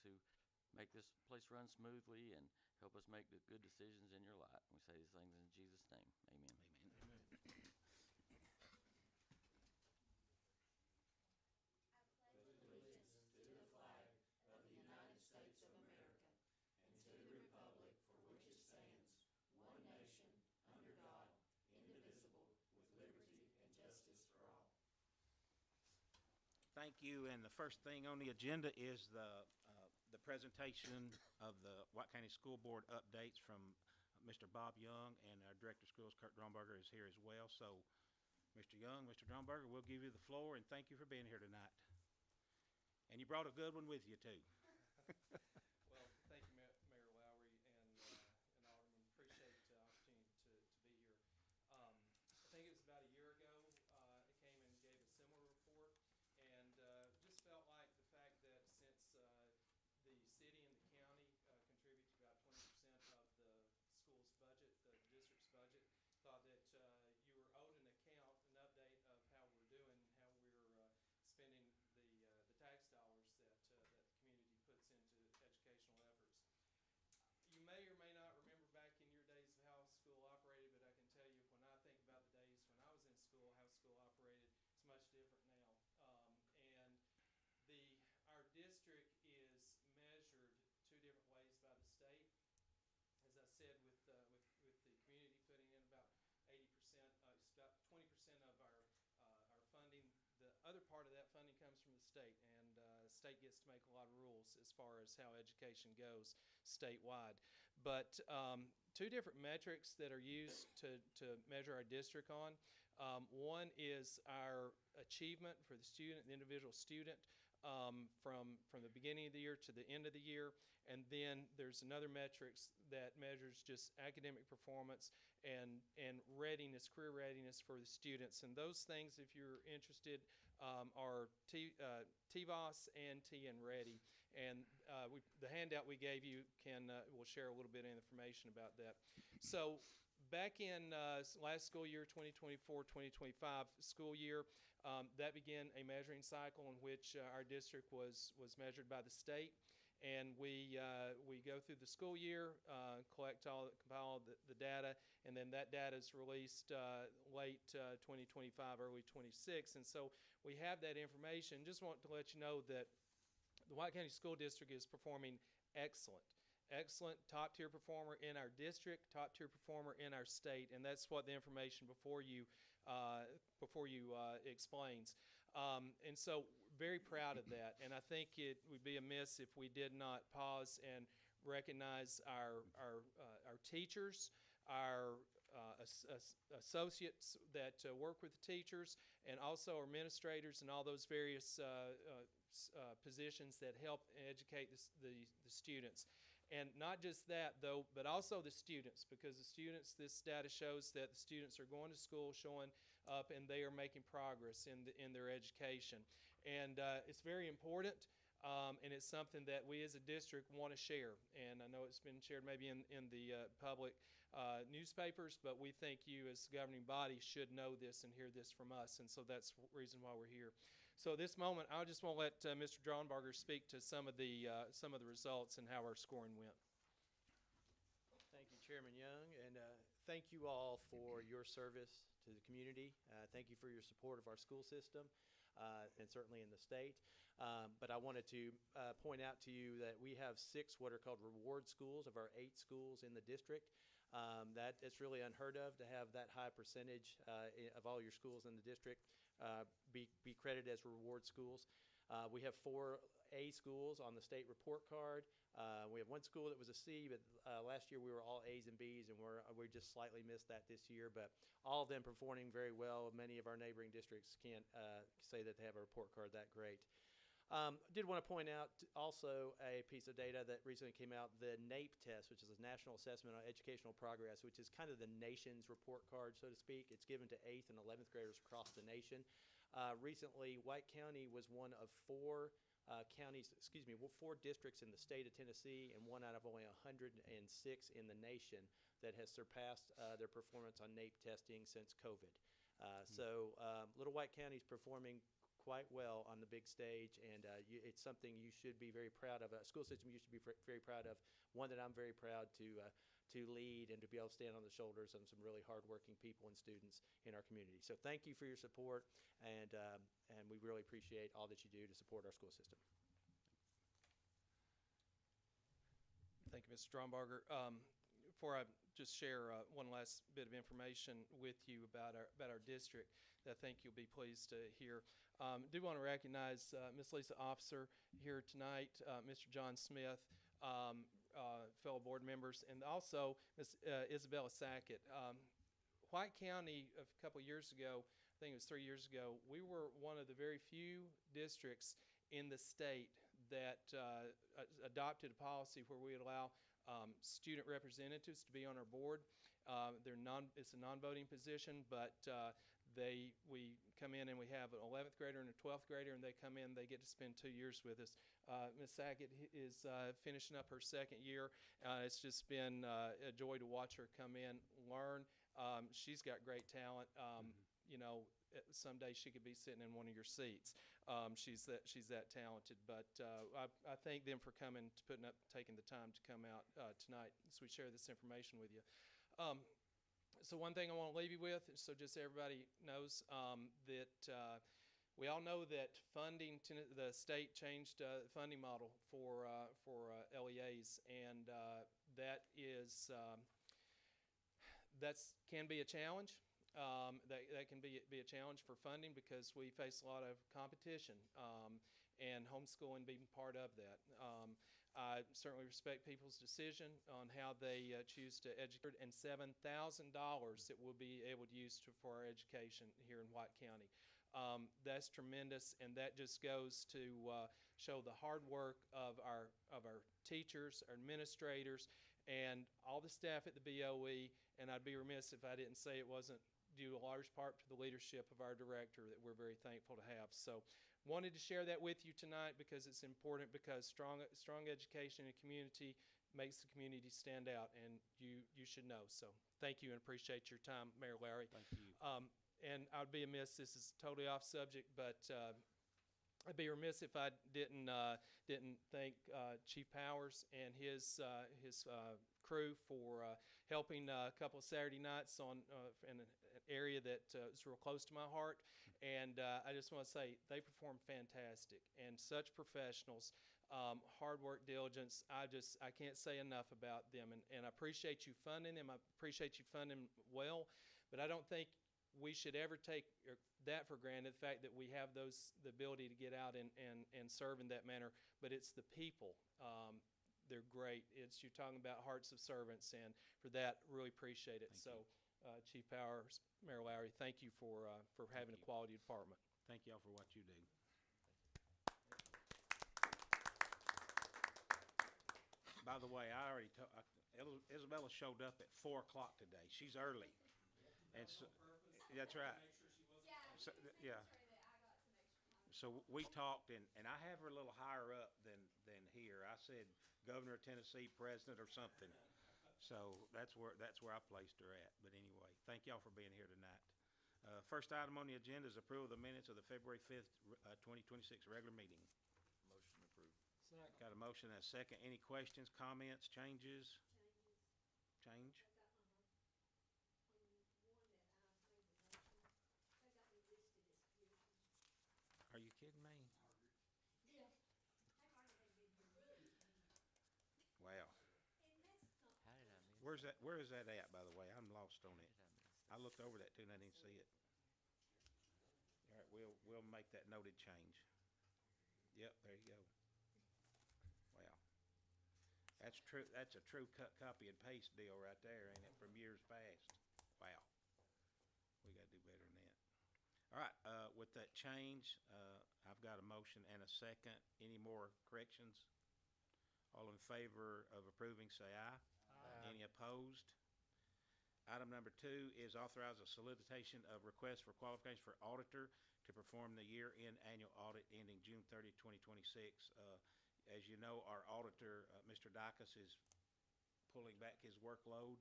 to make this place run smoothly and help us make the good decisions in your life. We say these things in Jesus' name. Amen. Amen. Thank you. And the first thing on the agenda is the presentation of the White County School Board updates from Mr. Bob Young, and our Director of Schools, Kurt Dromberger, is here as well. So, Mr. Young, Mr. Dromberger, we'll give you the floor, and thank you for being here tonight. And you brought a good one with you, too. Well, thank you, Mayor Lowry and Alderman. Appreciate the opportunity to be here. I think it was about a year ago I came and gave a similar report, and just felt like the fact that since the city and the county contribute to about 20% of the school's budget, the district's budget, thought that you were owed an account, an update of how we're doing, how we're spending the tax dollars that the community puts into educational efforts. You may or may not remember back in your days of how school operated, but I can tell you when I think about the days when I was in school, how school operated, it's much different now. And our district is measured two different ways by the state. As I said, with the community putting in about 80%, it's about 20% of our funding. The other part of that funding comes from the state, and the state gets to make a lot of rules as far as how education goes statewide. But two different metrics that are used to measure our district on. One is our achievement for the student, the individual student, from the beginning of the year to the end of the year, and then there's another metrics that measures just academic performance and readiness, career readiness for the students. And those things, if you're interested, are TVOS and TN Ready. And the handout we gave you will share a little bit of information about that. So back in last school year, 2024-2025 school year, that began a measuring cycle in which our district was measured by the state. And we go through the school year, compile the data, and then that data is released late 2025, early 26. And so we have that information. Just want to let you know that the White County School District is performing excellent. Excellent, top-tier performer in our district, top-tier performer in our state, and that's what the information before you explains. And so, very proud of that. And I think it would be amiss if we did not pause and recognize our teachers, our associates that work with the teachers, and also our administrators and all those various positions that help educate the students. And not just that, though, but also the students, because the students, this data shows that the students are going to school, showing up, and they are making progress in their education. And it's very important. And it's something that we as a district want to share. And I know it's been shared maybe in the public newspapers, but we think you as the governing body should know this and hear this from us. And so that's the reason why we're here. So at this moment, I just want to let Mr. Dromberger speak to some of the results and how our scoring went. Thank you, Chairman Young, and thank you all for your service to the community. Thank you for your support of our school system. And certainly in the state. But I wanted to point out to you that we have 6 what are called reward schools of our 8 schools in the district. That it's really unheard of to have that high percentage of all your schools in the district be credited as reward schools. We have 4 A schools on the state report card. We have 1 school that was a C, but last year we were all A's and B's, and we just slightly missed that this year. But all of them performing very well. Many of our neighboring districts can't say that they have a report card that great. Did want to point out also a piece of data that recently came out, the NAEP test, which is a National Assessment on Educational Progress, which is kind of the nation's report card, so to speak. It's given to 8th and 11th graders across the nation. Recently, White County was one of 4 4 districts in the state of Tennessee, and 1 out of only 106 in the nation that has surpassed their performance on NAEP testing since COVID. So Little White County is performing quite well on the big stage, and it's something you should be very proud of. A school system you should be very proud of. One that I'm very proud to lead and to be able to stand on the shoulders of some really hardworking people and students in our community. So thank you for your support, and we really appreciate all that you do to support our school system. Thank you, Mr. Stromberger. Before I just share one last bit of information with you about our district that I think you'll be pleased to hear. Do want to recognize Ms. Lisa Officer here tonight, Mr. John Smith, fellow board members, and also Ms. Isabella Sackett. White County, a couple years ago, I think it was 3 years ago, we were one of the very few districts in the state that adopted a policy where we would allow student representatives to be on our board. It's a non-voting position, but we come in and we have an 11th grader and a 12th grader, and they come in, they get to spend 2 years with us. Ms. Sackett is finishing up her second year. It's just been a joy to watch her come in, learn. She's got great talent. You know, someday she could be sitting in one of your seats. She's that talented. But I thank them for coming, taking the time to come out tonight as we share this information with you. So one thing I want to leave you with, so just so everybody knows, that we all know that the state changed the funding model for LEAs, and that can be a challenge. That can be a challenge for funding because we face a lot of competition, and homeschooling being part of that. I certainly respect people's decision on how they choose to educate, and $7,000 that we'll be able to use for our education here in White County. That's tremendous, and that just goes to show the hard work of our teachers, our administrators, and all the staff at the BOE. And I'd be remiss if I didn't say it wasn't due a large part to the leadership of our director that we're very thankful to have. So wanted to share that with you tonight because it's important, because strong education in a community makes the community stand out, and you should know. So thank you and appreciate your time, Mayor Lowry. Thank you. And I'd be amiss, this is totally off subject, but I'd be remiss if I didn't thank Chief Powers and his crew for helping a couple of Saturday nights in an area that is real close to my heart. And I just want to say they perform fantastic, and such professionals, hard work, diligence. I can't say enough about them, and I appreciate you funding them. I appreciate you funding well, but I don't think we should ever take that for granted, the fact that we have the ability to get out and serve in that manner. But it's the people. They're great. You're talking about hearts of servants, and for that, really appreciate it. Thank you. Chief Powers, Mayor Lowry, thank you for having a quality department. Thank y'all for what you do. By the way, I already told Isabella showed up at 4 o'clock today. She's early, and so that's right. So, yeah. So we talked, and I have her a little higher up than here. I said Governor of Tennessee, President, or something. So that's where I placed her at. But anyway, thank y'all for being here tonight. First item on the agenda is approval of the minutes of the February 5th, 2026 regular meeting. Motion approved. Got a motion and a second. Any questions, comments, changes? Change? Are you kidding me? Wow. How did I miss? Where is that at, by the way? I'm lost on it. How did I miss? I looked over that too and I didn't see it. All right, we'll make that noted change. Yep, there you go. Wow. That's true. That's a true copy and paste deal right there, ain't it, from years past? Wow. We got to do better than that. All right, with that change, I've got a motion and a second. Any more corrections? All in favor of approving, say aye. Aye. Any opposed? Item number 2 is authorize a solicitation of requests for qualifications for auditor to perform the year-end annual audit ending June 30, 2026. As you know, our auditor, Mr. Dacus, is pulling back his workload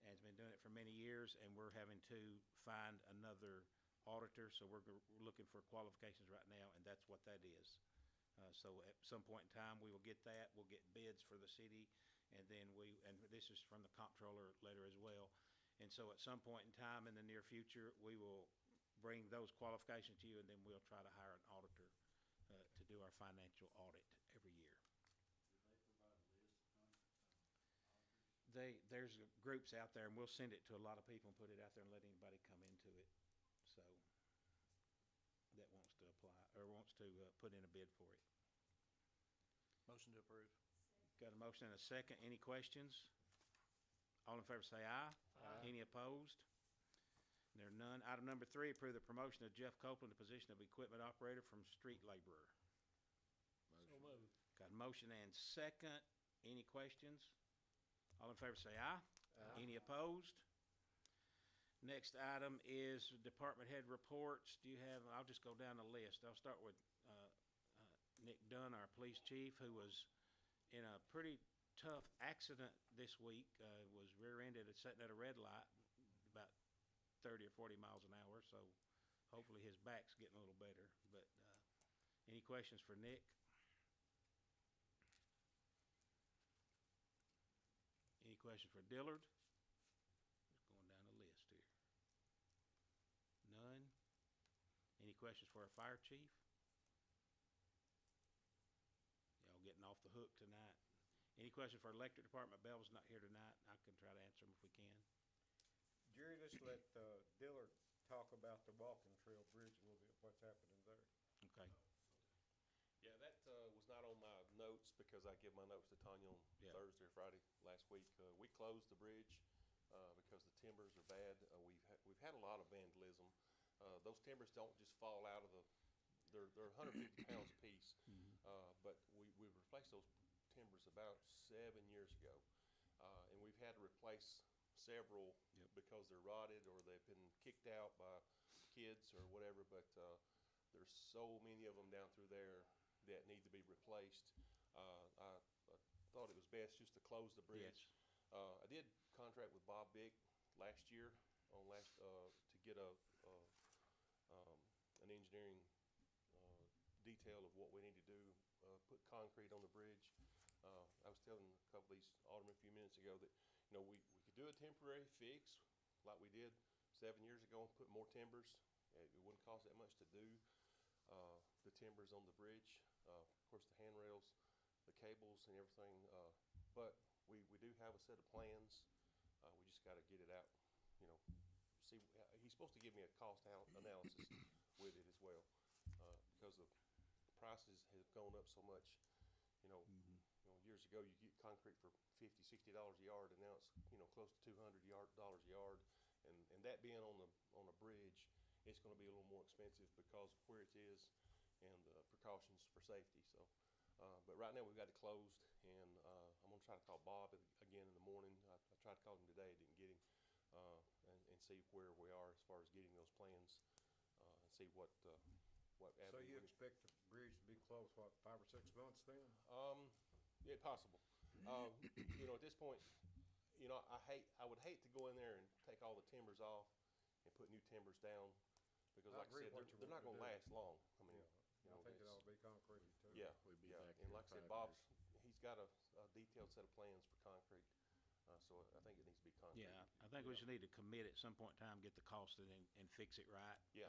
and has been doing it for many years, and we're having to find another auditor, so we're looking for qualifications right now, and that's what that is. So at some point in time, we will get that, we'll get bids for the city, and then and this is from the comptroller letter as well. And so at some point in time in the near future, we will bring those qualifications to you, and then we'll try to hire an auditor to do our financial audit every year. There's groups out there, and we'll send it to a lot of people and put it out there and let anybody come into it. So that wants to apply or wants to put in a bid for it. Motion to approve. Got a motion and a second. Any questions? All in favor say aye. Aye. Any opposed? There are none. Item number 3, approve the promotion of Jeff Copeland to position of equipment operator from street laborer. So moved. Got a motion and second. Any questions? All in favor say aye. Aye. Any opposed? Next item is department head reports. Do you have, I'll just go down the list. I'll start with Nick Dunn, our police chief, who was in a pretty tough accident this week. Was rear-ended and sitting at a red light about 30 or 40 miles an hour, so hopefully his back's getting a little better. But any questions for Nick? Any questions for Dillard? Just going down the list here. None. Any questions for our fire chief? Y'all getting off the hook tonight. Any questions for our electric department? Bell's not here tonight. I can try to answer them if we can. Jerry, let's let Dillard talk about the walking trail bridge a little bit, what's happening there. Okay. Yeah, that was not on my notes because I give my notes to Tanya on Yeah. Thursday or Friday last week. We closed the bridge because the timbers are bad. We've had a lot of vandalism. Those timbers don't just fall out of they're 150 pounds a piece. But we replaced those timbers about 7 years ago. And we've had to replace several because they're rotted or they've been kicked out by kids or whatever. But there's so many of them down through there that need to be replaced. I thought it was best just to close the bridge. Yes. I did contract with Bob Bick last year to get an engineering detail of what we need to do, put concrete on the bridge. I was telling a couple of these aldermen a few minutes ago that we could do a temporary fix like we did 7 years ago and put more timbers. It wouldn't cost that much to do the timbers on the bridge. Of course, the handrails, the cables, and everything. But we do have a set of plans. We just got to get it out. See, he's supposed to give me a cost analysis with it as well, because the prices have gone up so much. Years ago you get concrete for $50-$60 a yard, and now it's close to $200 a yard. And that being on a bridge, it's going to be a little more expensive because of where it is and precautions for safety. So, but right now we've got it closed, and I'm going to try to call Bob again in the morning. I tried to call him today, didn't get him, and see where we are as far as getting those plans, and see what So you expect the bridge to be closed, what, 5 or 6 months then? Yeah, possible. At this point, I would hate to go in there and take all the timbers off and put new timbers down because, I like I agree said, with what you they're not want going to to last long. I mean, I think it ought to be concrete too. yeah, We'd be yeah. back And here like I said, in 5 Bob's years. he's got a detailed set of plans for concrete, so I think it needs to be concrete. Yeah, I think we just need to commit at some point in time, get the cost and fix it right. Yeah.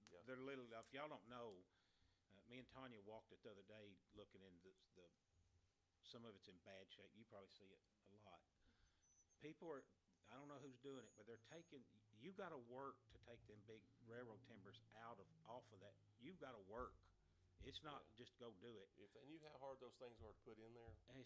Yeah. They're literally, if y'all don't know, me and Tanya walked it the other day looking in some of it's in bad shape. You probably see it a lot. People are, I don't know who's doing it, but you got to work to take them big railroad timbers off of that. You've got to work. It's not just go do it. If they knew how hard those things are to put in there, I mean,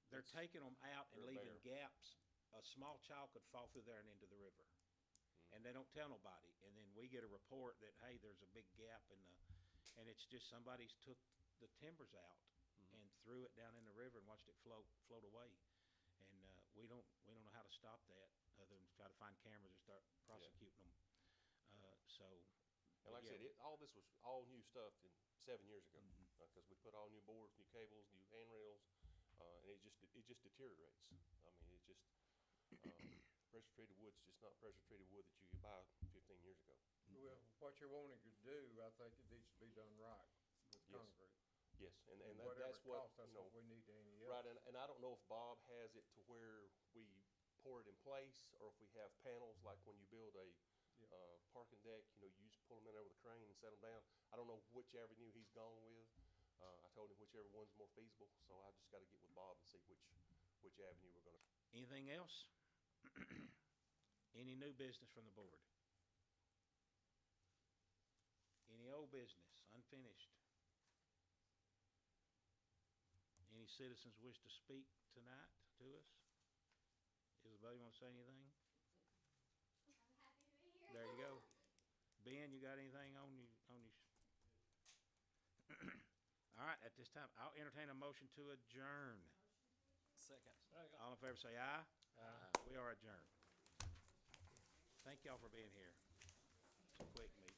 They're taking them out and they're leaving bare. gaps. A small child could fall through there and into the river. And they don't tell nobody. And then we get a report that, hey, there's a big gap and it's just somebody's took the timbers out and threw it down in the river and watched it float away. And we don't know how to stop that other than try to find cameras and start prosecuting them. And like I said, all this was all new stuff 7 years ago because we put all new boards, new cables, new handrails, and it just deteriorates. I mean, it just pressure-treated wood's just not pressure-treated wood that you could buy 15 years ago. Well, what you're wanting to do, I think it needs to be done right with Yes. concrete. Yes, and Whatever that's it what, costs, that's you know, what we need to any right, else. and I don't know if Bob has it to where we pour it in place, or if we have panels, like when you build a, Yeah. parking deck, you know, you just pull them in there with a crane and set them down. I don't know which avenue he's gone with. I told him whichever one's more feasible, so I just gotta get with Bob and see which avenue we're gonna. Anything else? Any new business from the board? Any old business, unfinished? Any citizens wish to speak tonight to us? Isabel, you want to say anything? I'm happy to be here. There you go. Ben, you got anything on you, All right, at this time, I'll entertain a motion to adjourn. Second. All in favor say aye. We are adjourned. Thank y'all for being here. It's a quick meeting.